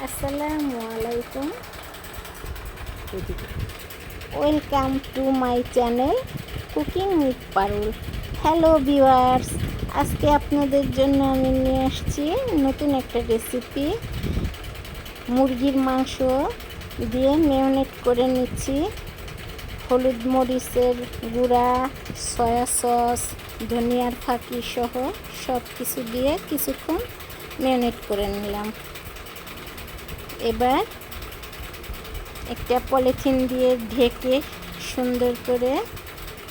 আসসালামু আলাইকুম, welcome to my channel cooking with Parul. Hello viewers, আজকে আপনাদের জন্য আমি নিয়ে আসছি নতুন একটা রেসিপি। মুরগির মাংস দিয়ে মেরিনেট করে নিচ্ছি। হলুদ মরিচের গুঁড়া, সয়া সস, ধনিয়ার ফাঁকি সহ সব কিছু দিয়ে কিছুক্ষণ মেরিনেট করে নিলাম। এবার একটা পলিথিন দিয়ে ঢেকে সুন্দর করে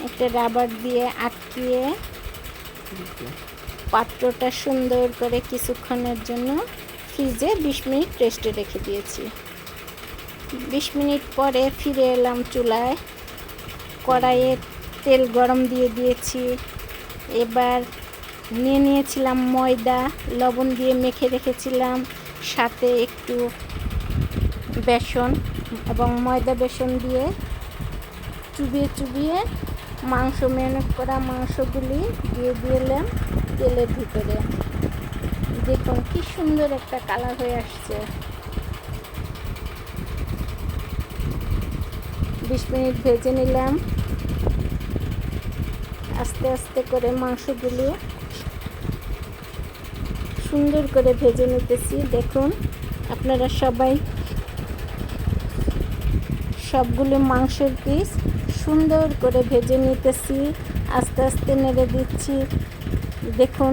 একটা রাবার দিয়ে আটকিয়ে পাত্রটা সুন্দর করে কিছুক্ষণের জন্য ফ্রিজে 20 মিনিট রেস্টে রেখে দিয়েছি। 20 মিনিট পরে ফিরে এলাম চুলায়। কড়াইয়ে তেল গরম দিয়ে দিয়েছি। এবার নিয়েছিলাম ময়দা, লবণ দিয়ে মেখে রেখেছিলাম, সাথে একটু বেসন এবং ময়দা বেসন দিয়ে চুবিয়ে চুবিয়ে মাংস মেরিনেট করা মাংসগুলি দিয়ে দিলাম তেলের ভিতরে। দেখুন কি সুন্দর একটা কালার হয়ে আসছে। 20 মিনিট ভেজে নিলাম। আস্তে আস্তে করে মাংসগুলি সুন্দর করে ভেজে নিতেছি। দেখুন আপনারা সবাই সবগুলো মাংসের পিস সুন্দর করে ভেজে নিতেছি, আস্তে আস্তে নেড়ে দিচ্ছি। দেখুন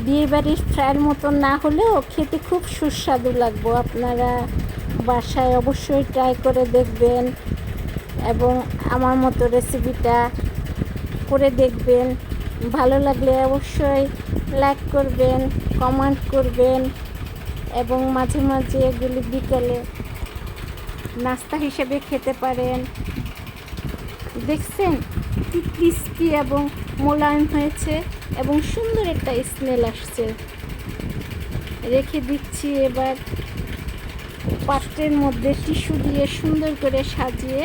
বিয়েবাড়ির ফ্রাইয়ের মতো না হলেও খেতে খুব সুস্বাদু লাগবে। আপনারা বাসায় অবশ্যই ট্রাই করে দেখবেন এবং আমার মতো রেসিপিটা করে দেখবেন। ভালো লাগলে অবশ্যই লাইক করবেন, কমেন্ট করবেন এবং মাঝে মাঝে এগুলি বিকেলে নাস্তা হিসেবে খেতে পারেন। দেখছেন কি ক্রিস্পি এবং মোলায়েম হয়েছে এবং সুন্দর একটা স্মেল আসছে। রেখে দিচ্ছি। এবার পাত্রের মধ্যে টিস্যু দিয়ে সুন্দর করে সাজিয়ে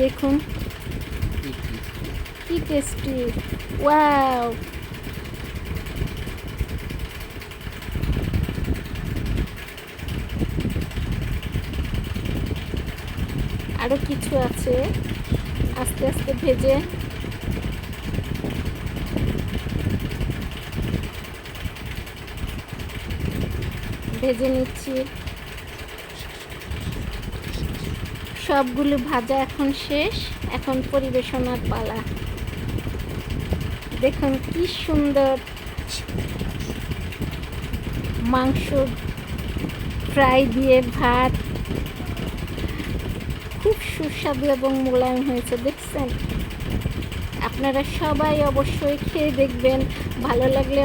দেখুন কি টেস্টি। ওয়াও, আরও কিছু আছে, আস্তে আস্তে ভেজে নিচ্ছি। সবগুলো ভাজা এখন শেষ, এখন পরিবেশনার পালা। দেখুন কি সুন্দর মাংস ফ্রাই দিয়ে ভাত, খুব সুস্বাদু এবং মোলায়েম হয়েছে। দেখছেন, আপনারা সবাই অবশ্যই খেয়ে দেখবেন। ভালো লাগলে